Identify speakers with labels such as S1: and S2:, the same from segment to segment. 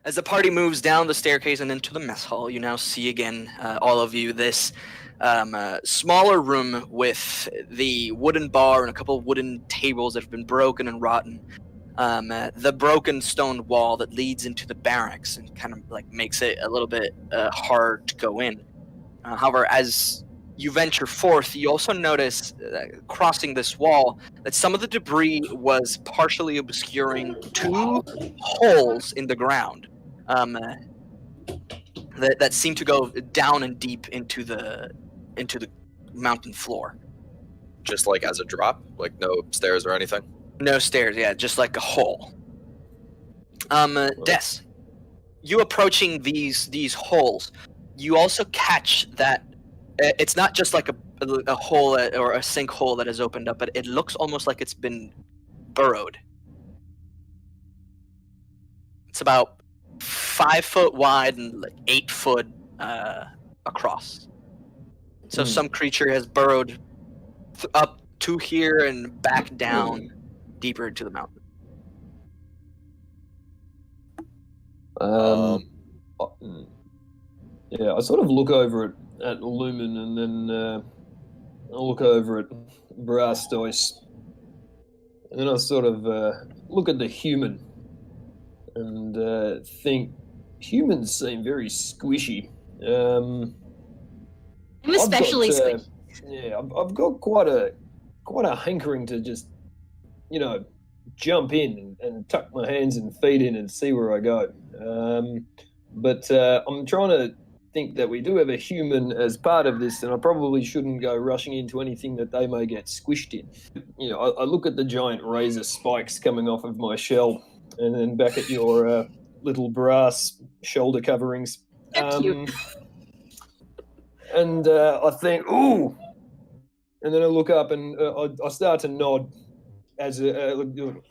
S1: As the party moves down the staircase and into the mess hall, you now see again, all of you, this smaller room with the wooden bar and a couple of wooden tables that have been broken and rotten. The broken stone wall that leads into the barracks and kind of like makes it a little bit hard to go in. However, as you venture forth, you also notice, crossing this wall, that some of the debris was partially obscuring 2 holes in the ground that seem to go down and deep into the mountain floor.
S2: Just like as a drop? Like no stairs or anything?
S1: No stairs, yeah, just like a hole. Des, you approaching these holes, you also catch that it's not just like a hole or a sinkhole that has opened up, but it looks almost like it's been burrowed. It's about 5 foot wide and like 8 foot across. So some creature has burrowed up to here and back down deeper into the mountain.
S3: Yeah, I sort of look over at Lumen, and then I look over at Brasstoise, and then I sort of look at the human, and think humans seem very squishy.
S4: I'm especially squishy.
S3: Yeah, I've got quite a hankering to just, jump in and tuck my hands and feet in and see where I go. But I'm trying to think that we do have a human as part of this, and I probably shouldn't go rushing into anything that they may get squished in. I look at the giant razor spikes coming off of my shell, and then back at your little brass shoulder coverings.
S4: They're cute.
S3: And I think, ooh! And then I look up and I start to nod as a look.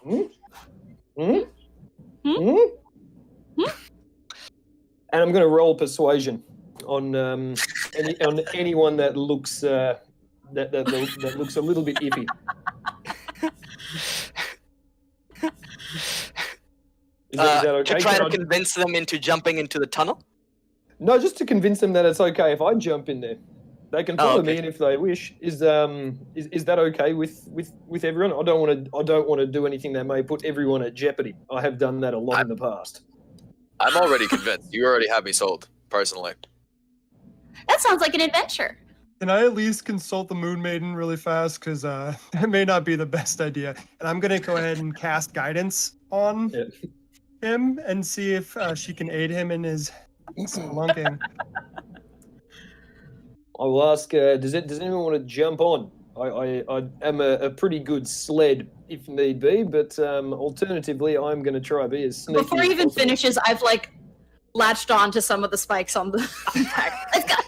S3: And I'm going to roll persuasion on anyone that looks that looks a little bit iffy. Is that okay?
S1: To try to convince them into jumping into the tunnel?
S3: No, just to convince them that it's okay if I jump in there. They can follow me in if they wish. Is that okay with everyone? I don't want to do anything that may put everyone at jeopardy. I have done that a lot in the past. I'm
S2: already convinced. You already have me sold, personally.
S4: That sounds like an adventure.
S5: Can I at least consult the Moon Maiden really fast? Because that may not be the best idea. And I'm going to go ahead and cast guidance on him and see if she can aid him in his spelunking.
S3: I will ask, does anyone want to jump on? I am a pretty good sled if need be, but alternatively, I'm going to try to be as sneaky
S4: Before he even
S3: possible.
S4: finishes, I've latched on to some of the spikes on the back. Let's go.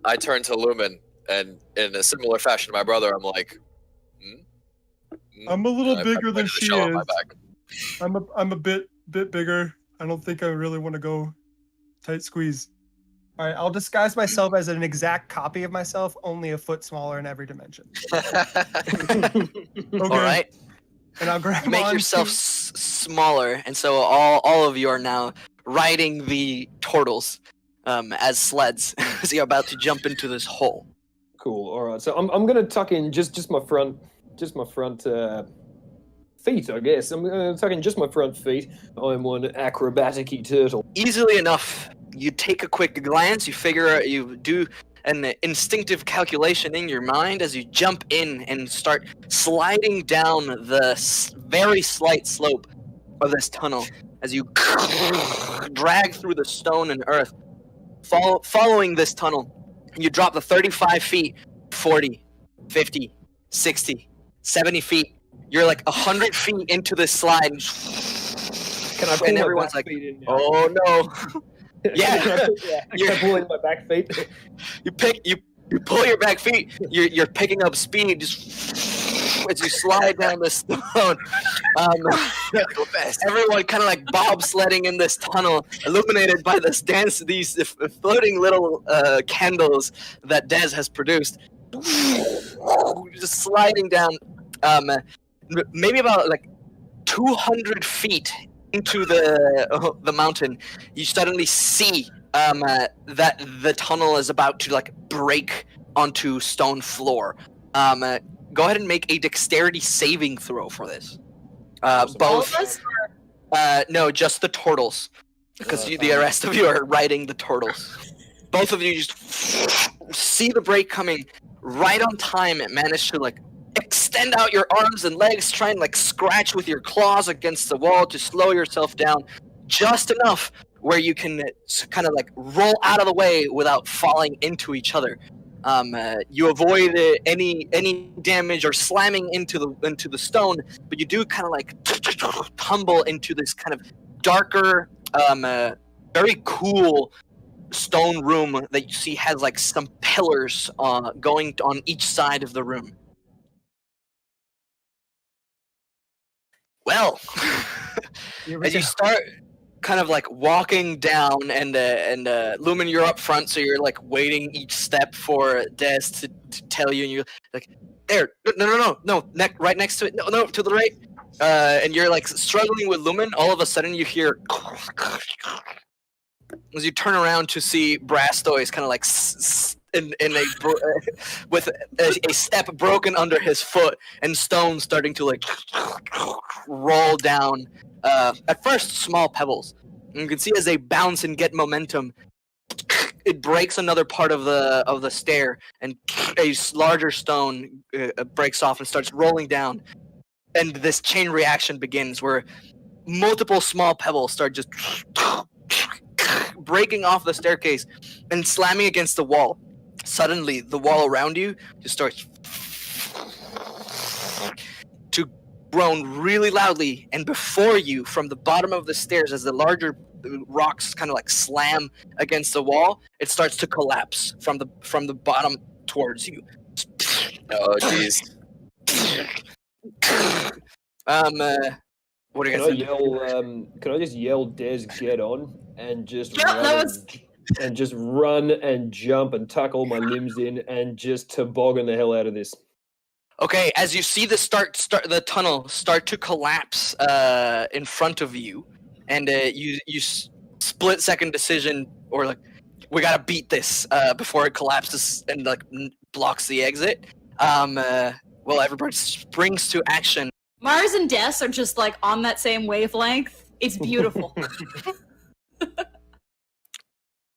S2: I turn to Lumen, and in a similar fashion to my brother, I'm like,
S5: I'm a little bigger than she
S2: shell on my
S5: is.
S2: back.
S5: I'm a bit bigger. I don't think I really want to go tight squeeze. All right, I'll disguise myself as an exact copy of myself, only a foot smaller in every dimension. Okay.
S1: All right.
S5: And I'll grab
S1: Make yourself smaller, and so all of you are now riding the turtles as sleds as you're about to jump into this hole.
S3: Cool. All right. So I'm going to tuck in just my front feet, I guess. I'm going to tuck in just my front feet. I'm one acrobatic-y turtle.
S1: Easily enough. You take a quick glance, you figure out, you do an instinctive calculation in your mind as you jump in and start sliding down the very slight slope of this tunnel as you drag through the stone and earth. Following this tunnel, you drop the 35 feet, 40, 50, 60, 70 feet. You're like 100 feet into this slide.
S3: Can I pull
S1: and
S3: my
S1: everyone's
S3: back
S1: like,
S3: feet in?
S1: oh no. Yeah.
S3: You're pulling my back feet.
S1: You pull your back feet. You're picking up speed just as you slide down the stone. Everyone kind of like bobsledding in this tunnel, illuminated by these floating little candles that Des has produced. Just sliding down, maybe about like 200 feet into the mountain, you suddenly see that the tunnel is about to like break onto stone floor. Go ahead and make a dexterity saving throw for this.
S4: All
S1: Both.
S4: of us?
S1: No, just the turtles, because the rest of you are riding the turtles. Both of you just see the break coming right on time. It managed to like extend out your arms and legs, try and like scratch with your claws against the wall to slow yourself down just enough where you can kind of like roll out of the way without falling into each other. You avoid any damage or slamming into the stone, but you do kind of like tumble into this kind of darker, very cool stone room that you see has like some pillars going on each side of the room. Well, as you start kind of like walking down, and Lumen, you're up front, so you're like waiting each step for Des to tell you, and you're like, there, no, right next to it, no, to the right, and you're like struggling with Lumen. All of a sudden, you hear as you turn around to see Brasstoise kind of like with a step broken under his foot and stones starting to like roll down. At first, small pebbles. And you can see as they bounce and get momentum, it breaks another part of the stair, and a larger stone breaks off and starts rolling down. And this chain reaction begins, where multiple small pebbles start just breaking off the staircase and slamming against the wall. Suddenly, the wall around you just starts to groan really loudly, and before you, from the bottom of the stairs, as the larger rocks kind of like slam against the wall, it starts to collapse from the bottom towards you.
S2: Oh, jeez.
S1: What are you guys
S3: Can I just yell, Des, get on, and just
S4: Yeah,
S3: run and jump and tuck all my limbs in and just toboggan the hell out of this?
S1: Okay, as you see the tunnel start to collapse in front of you, and you split second decision, or like, we gotta beat this before it collapses and like blocks the exit. Well, everybody springs to action.
S4: Mars and Des are just like on that same wavelength. It's beautiful.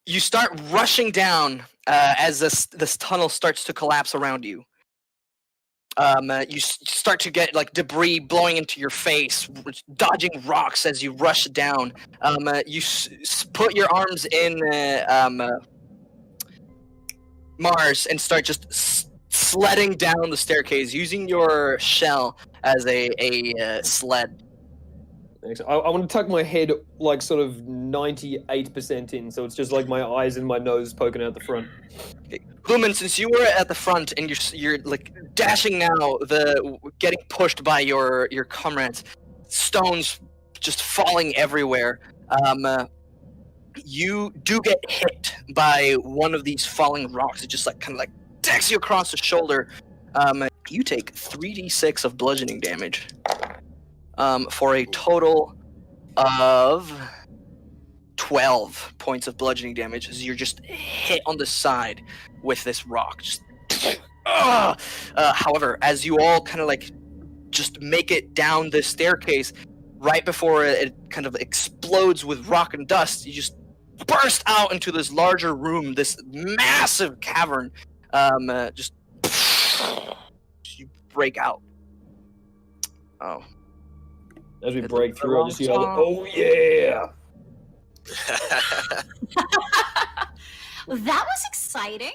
S1: You start rushing down as this tunnel starts to collapse around you. You start to get like debris blowing into your face, dodging rocks as you rush down. You put your arms in Mars and start just sledding down the staircase, using your shell as a sled.
S3: I want to tuck my head like sort of 98% in, so it's just like my eyes and my nose poking out the front.
S1: Okay. Lumen, since you were at the front and you're like dashing now, getting pushed by your comrades, stones just falling everywhere. You do get hit by one of these falling rocks. It just like kind of like decks you across the shoulder. You take 3d6 of bludgeoning damage. For a total of 12 points of bludgeoning damage, as you're just hit on the side with this rock. However, as you all kind of like just make it down this staircase, right before it kind of explodes with rock and dust, you just burst out into this larger room, this massive cavern. Just you break out. Oh.
S3: As we break through, I just yell, "Oh yeah!"
S4: That was exciting.